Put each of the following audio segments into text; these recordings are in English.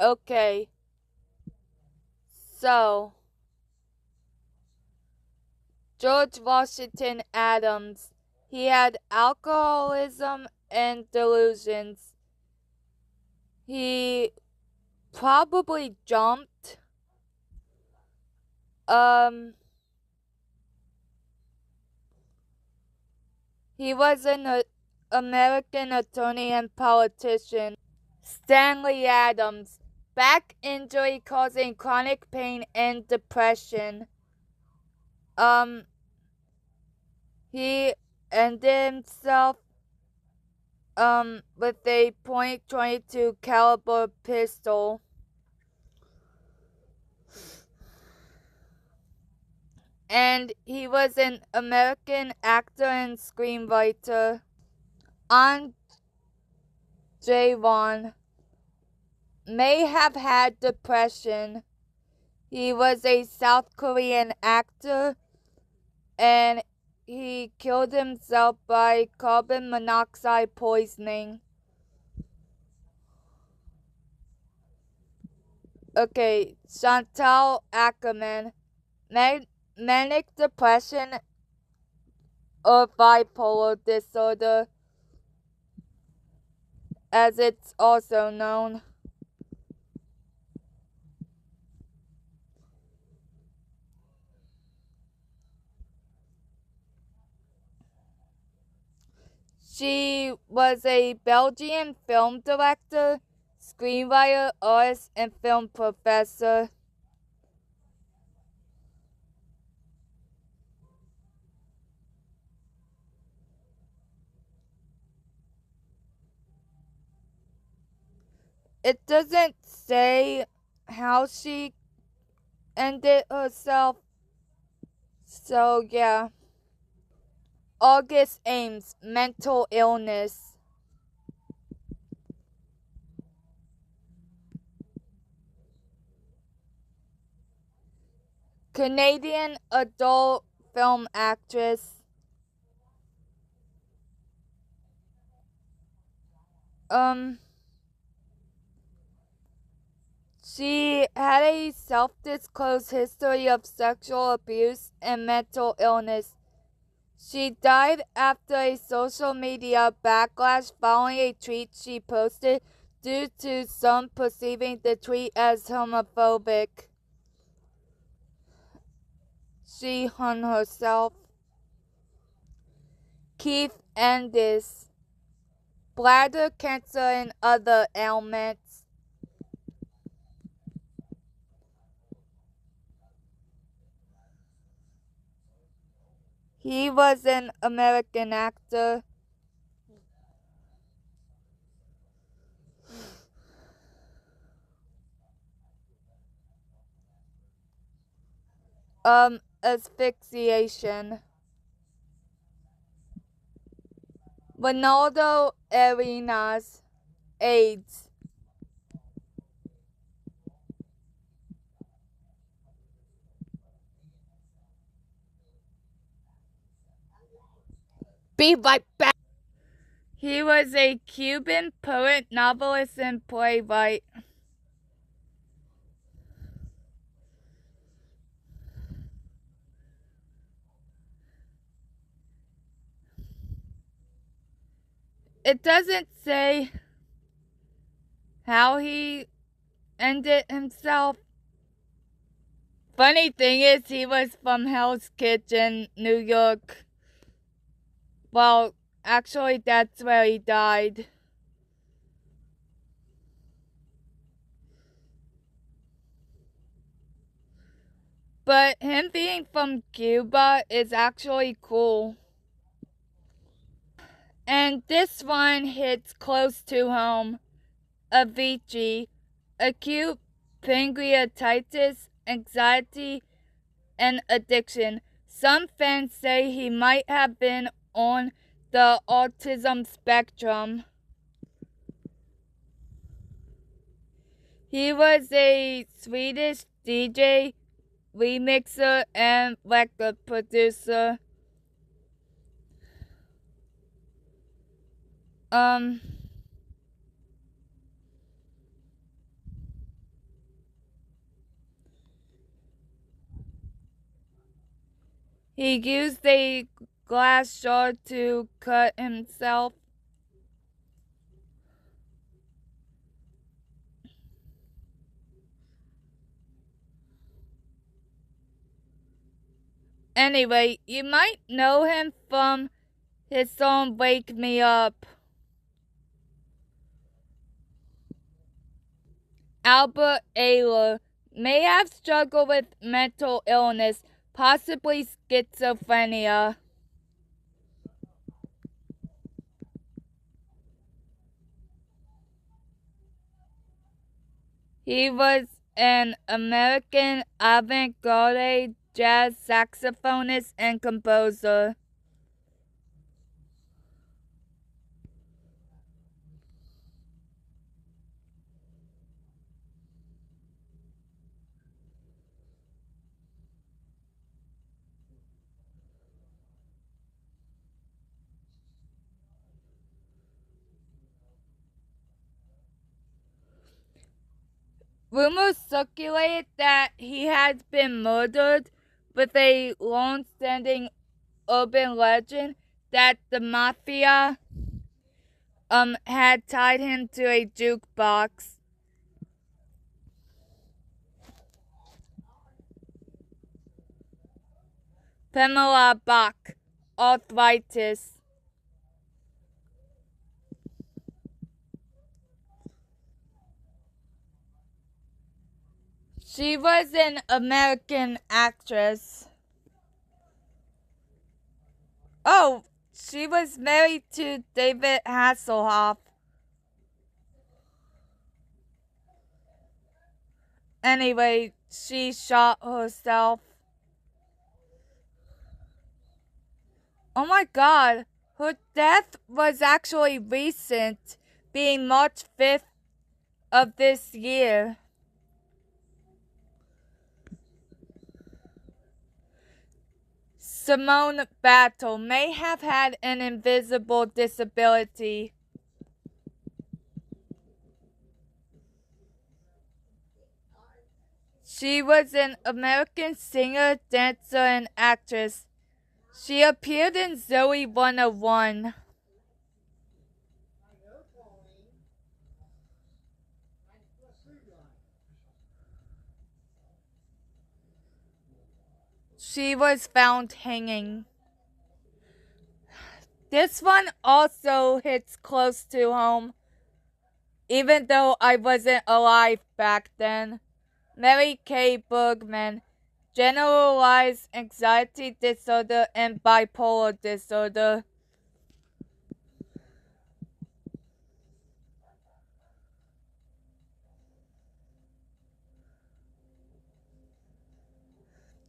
Okay, so George Washington Adams, he had alcoholism and delusions. He probably jumped. Um, he was an American attorney and politician. Stanley Adams, back injury causing chronic pain and depression. Um, he ended himself with a .22 caliber pistol. And he was an American actor and screenwriter. An Jae-won may have had depression. He was a South Korean actor and he killed himself by carbon monoxide poisoning. Okay, Chantal Ackerman, manic depression or bipolar disorder, as it's also known. She was a Belgian film director, screenwriter, artist, and film professor. It doesn't say how she ended herself, so yeah. August Ames, mental illness. Canadian adult film actress. Um, she had a self-disclosed history of sexual abuse and mental illness. She died after a social media backlash following a tweet she posted due to some perceiving the tweet as homophobic. She hung herself. Keith Endis, bladder cancer and other ailments. He was an American actor. Asphyxiation. Ronaldo Arenas, AIDS. Be right back. He was a Cuban poet, novelist, and playwright. It doesn't say how he ended himself. Funny thing is, he was from Hell's Kitchen, New York. Well, actually, that's where he died. But him being from Cuba is actually cool. And this one hits close to home. Avicii, acute pancreatitis, anxiety, and addiction. Some fans say he might have been on the autism spectrum. He was a Swedish DJ, remixer, and record producer. Um, He used a glass shard to cut himself. Anyway, you might know him from his song Wake Me Up. Albert Ayler may have struggled with mental illness, possibly schizophrenia. He was an American avant-garde jazz saxophonist and composer. Rumors circulated that he had been murdered, with a long-standing urban legend that the mafia had tied him to a jukebox. Pamela Bach, arthritis. She was an American actress. Oh, she was married to David Hasselhoff. Anyway, she shot herself. Oh my god, her death was actually recent, being March 5th of this year. Simone Battle may have had an invisible disability. She was an American singer, dancer, and actress. She appeared in Zoe 101. She was found hanging. This one also hits close to home, even though I wasn't alive back then. Mary Kay Bergman, generalized anxiety disorder and bipolar disorder.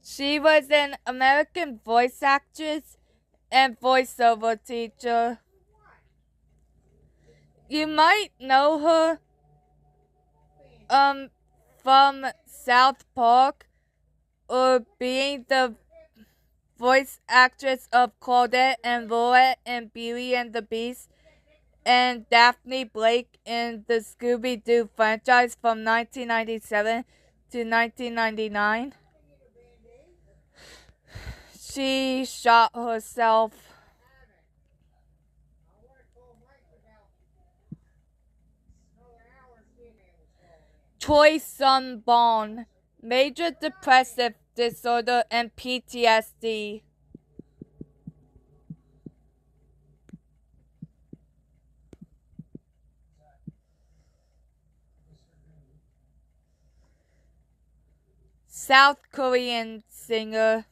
She was an American voice actress and voiceover teacher. You might know her from South Park, or being the voice actress of Claudette and Laurette in Beauty and the Beast, and Daphne Blake in the Scooby-Doo franchise from 1997 to 1999. She shot herself. Troy Sunborn, major depressive disorder and PTSD. South Korean singer.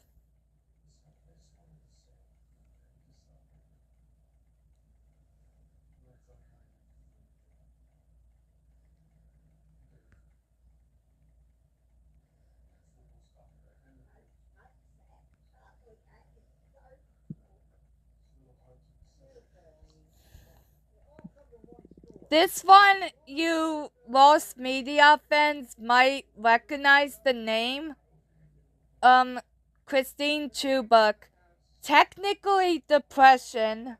This one, you Lost Media fans might recognize the name. Christine Chubbuck. Technically depression.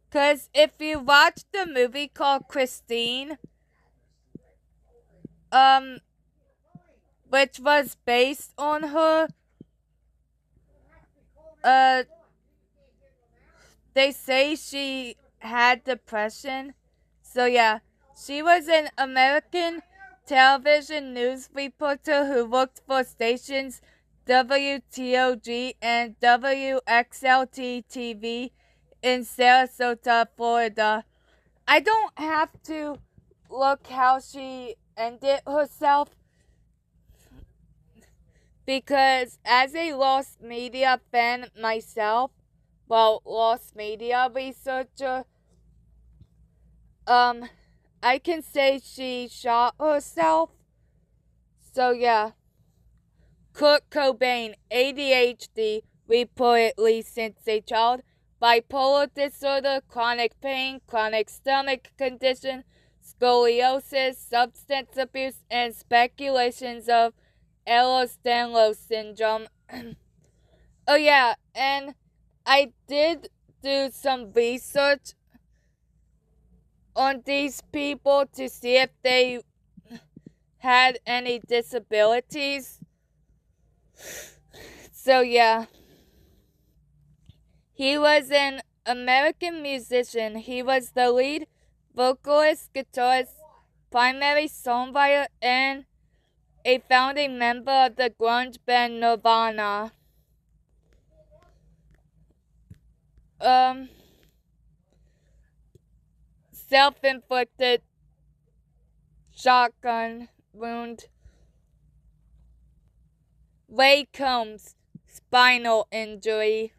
Because if you watch the movie called Christine, um, which was based on her. Uh, they say she had depression. So yeah, she was an American television news reporter who worked for stations WTOG and WXLT TV in Sarasota, Florida. I don't have to look how she ended herself because as a lost media fan myself, well, lost media researcher, I can say she shot herself. So yeah. Kurt Cobain, ADHD, reportedly since a child, bipolar disorder, chronic pain, chronic stomach condition, scoliosis, substance abuse, and speculations of Ehlers-Danlos syndrome. Oh yeah, and I did do some research on these people to see if they had any disabilities. So yeah. He was an American musician. He was the lead vocalist, guitarist, primary songwriter, and a founding member of the grunge band Nirvana. Self-inflicted shotgun wound. Ray Combs, spinal injury.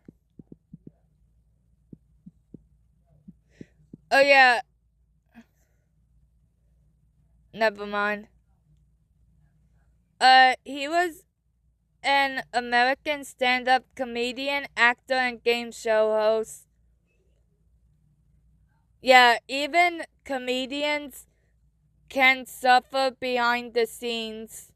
Oh yeah, never mind. He was an American stand-up comedian, actor, and game show host. Yeah, even comedians can suffer behind the scenes.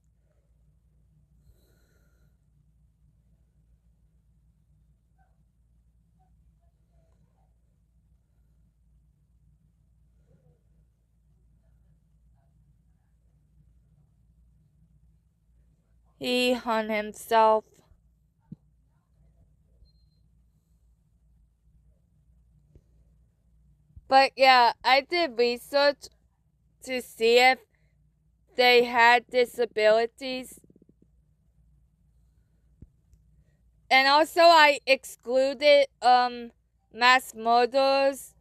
He hung himself. But yeah, I did research to see if they had disabilities. And also I excluded mass murderers.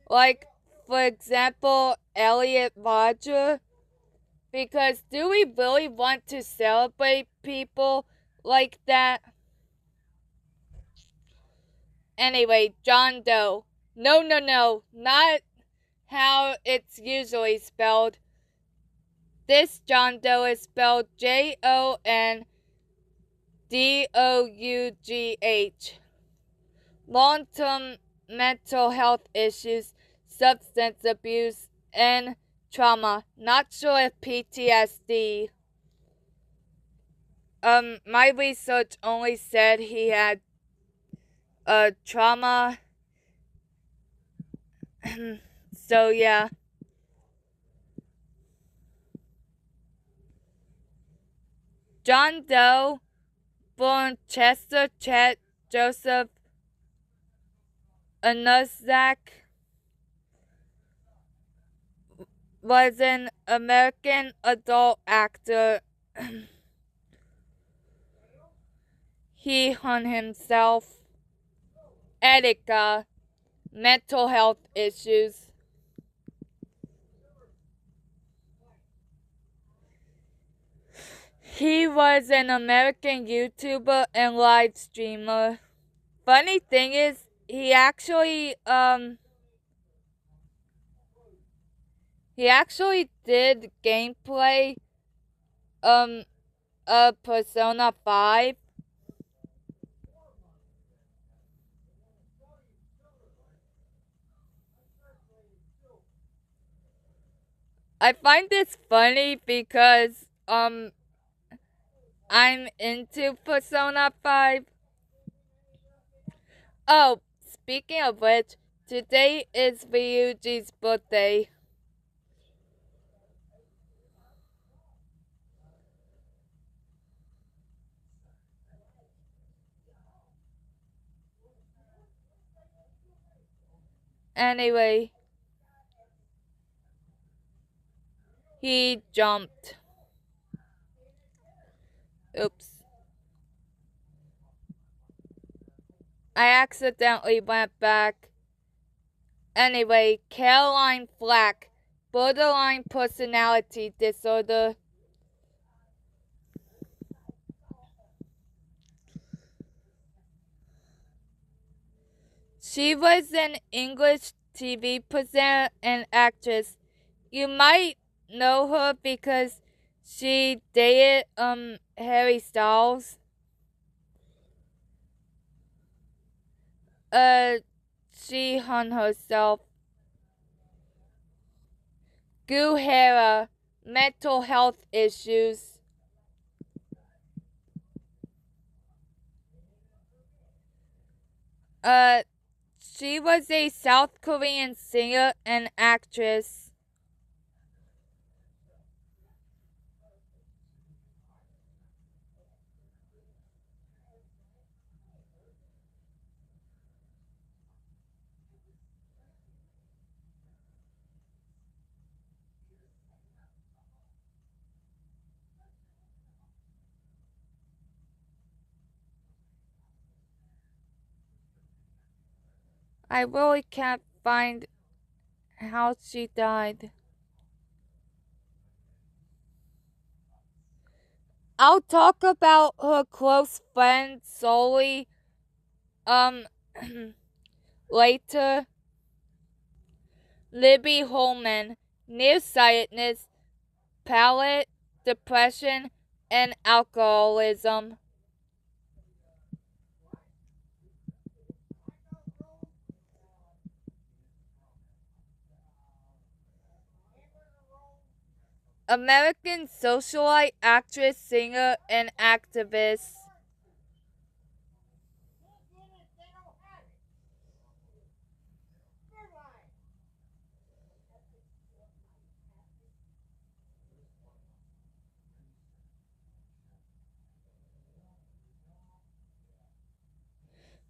Like for example, Elliot Rodger. Because do we really want to celebrate people like that? Anyway, John Doe. No, not how it's usually spelled. This John Doe is spelled JONDOUGH. Long-term mental health issues, substance abuse, and trauma. Not sure if PTSD. My research only said he had trauma. So yeah. John Doe, born Chester Chet Joseph Anuzak, was an American adult actor. He hung himself. Etika, mental health issues. He was an American YouTuber and live streamer. Funny thing is, he actually did gameplay of Persona 5. I find this funny because I'm into Persona 5. Oh, speaking of which, today is Ryuji's birthday. Anyway, he jumped. Oops. I accidentally went back. Anyway, Caroline Flack, borderline personality disorder. She was an English TV presenter and actress. You might know her because she dated Harry Styles. She hung herself. Guhara, mental health issues. She was a South Korean singer and actress. I really can't find how she died. I'll talk about her close friend solely later. Libby Holman, nearsightedness, palate, depression, and alcoholism. American socialite, actress, singer, and activist.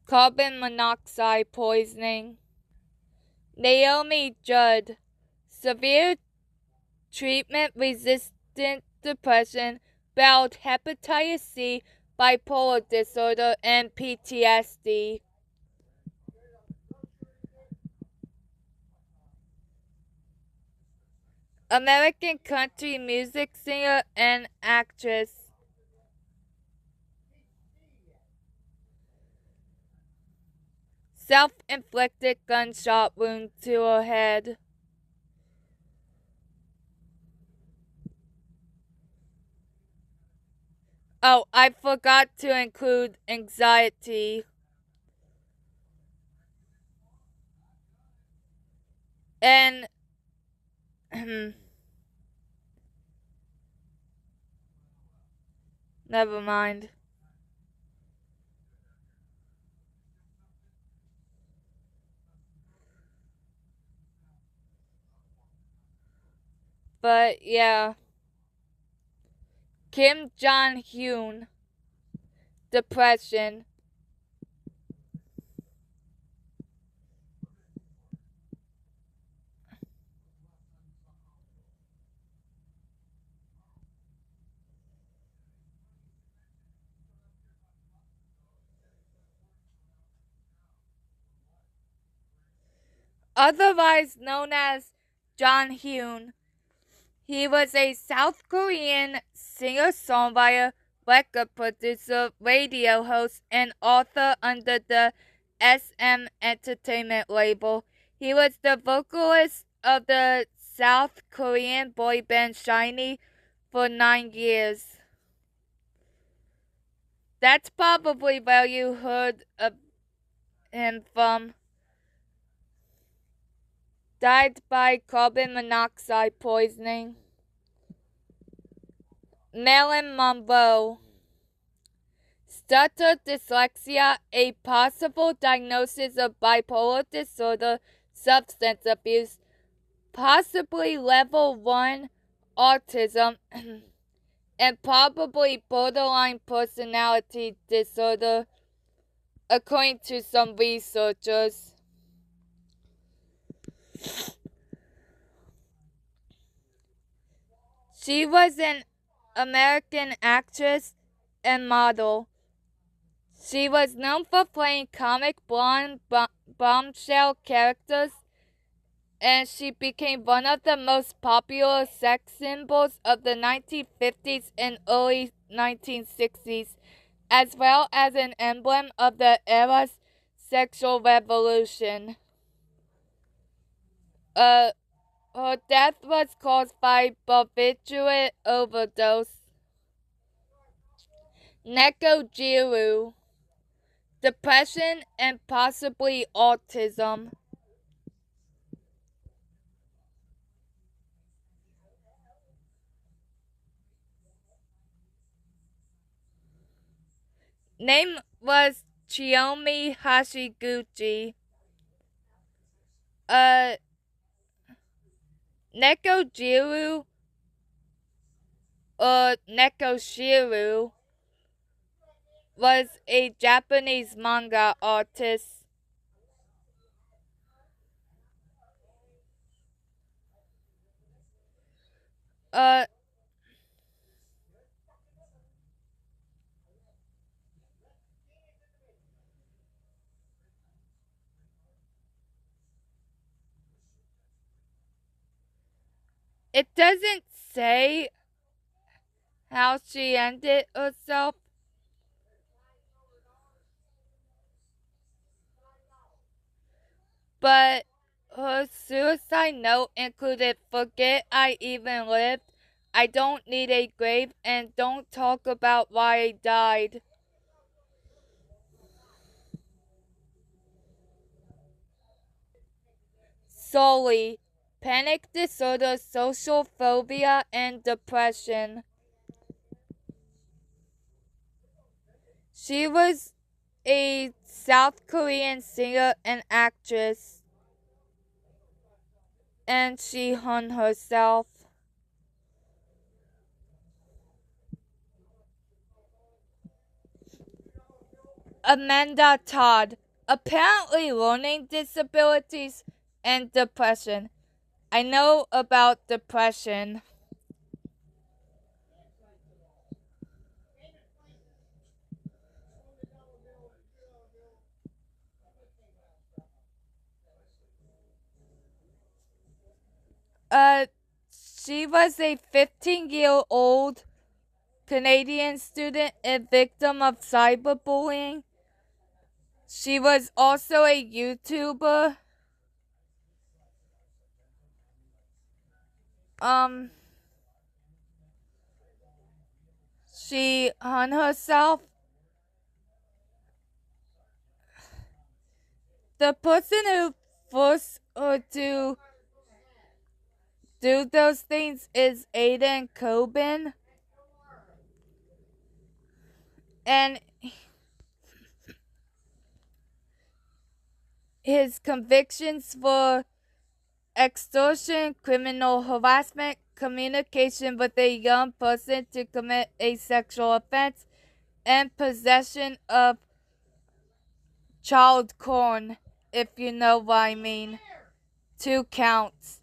Carbon monoxide poisoning. Naomi Judd, severe treatment-resistant depression, bowel hepatitis C, bipolar disorder, and PTSD. American country music singer and actress. Self-inflicted gunshot wound to her head. Oh, I forgot to include anxiety. And never mind. But yeah. Kim Jong-hyun, depression. Otherwise known as Jong-hyun. He was a South Korean singer-songwriter, record producer, radio host, and author under the SM Entertainment label. He was the vocalist of the South Korean boy band SHINee for 9 years. That's probably where you heard of him from. Died by carbon monoxide poisoning. Marilyn Monroe. Stutter dyslexia, a possible diagnosis of bipolar disorder, substance abuse, possibly level 1 autism, and probably borderline personality disorder, according to some researchers. She was an American actress and model. She was known for playing comic blonde bombshell characters, and she became one of the most popular sex symbols of the 1950s and early 1960s, as well as an emblem of the era's sexual revolution. Her death was caused by barbiturate overdose. Nekojiru, depression, and possibly autism. Name was Chiyomi Hashiguchi. Uh, Nekojiru or Nekoshiru was a Japanese manga artist. Uh, it doesn't say how she ended herself, but her suicide note included "Forget I even lived, I don't need a grave, and don't talk about why I died." Solely panic disorder, social phobia, and depression. She was a South Korean singer and actress, and she hung herself. Amanda Todd, apparently learning disabilities and depression. I know about depression. Uh, she was a 15-year-old Canadian student and victim of cyberbullying. She was also a YouTuber. She hung herself. The person who forced her to do those things is Aiden Coben. And his convictions for extortion, criminal harassment, communication with a young person to commit a sexual offense, and possession of child porn, if you know what I mean. 2 counts.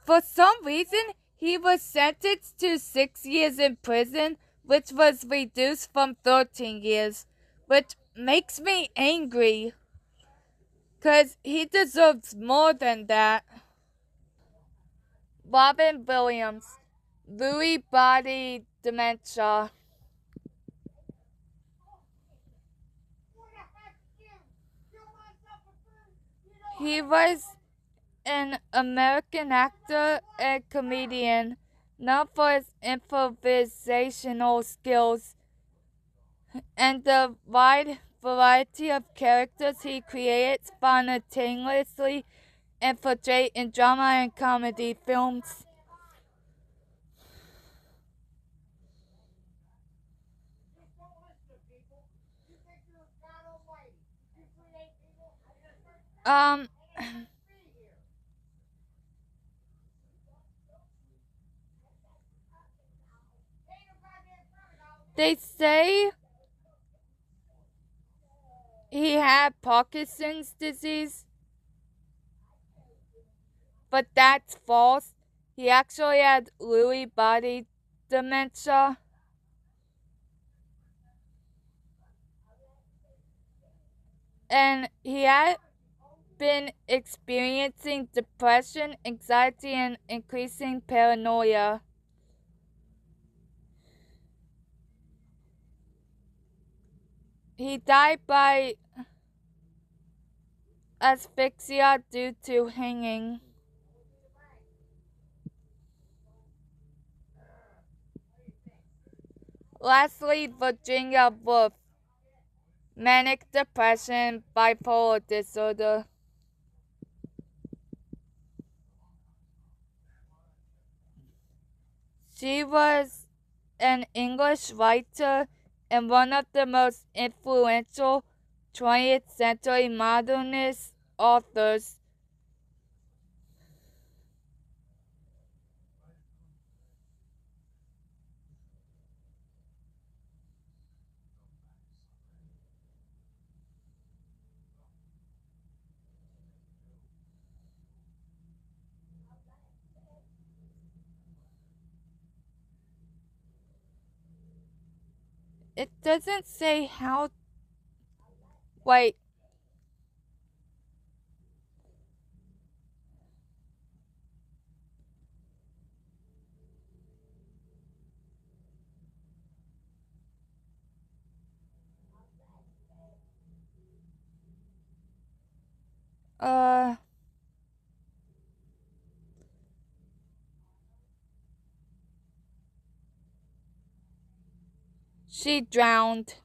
For some reason, he was sentenced to 6 years in prison, which was reduced from 13 years, which makes me angry. 'Cause he deserves more than that. Robin Williams, Lewy body dementia. He was an American actor and comedian known for his improvisational skills and the wide variety of characters he created spontaneously and portrayed in drama and comedy films. Um, they say he had Parkinson's disease. But that's false. He actually had Lewy body dementia. And he had been experiencing depression, anxiety, and increasing paranoia. He died by asphyxia due to hanging. Lastly, Virginia Woolf, manic depression, bipolar disorder. She was an English writer and one of the most influential 20th century modernist authors. It doesn't say how. Wait. She drowned.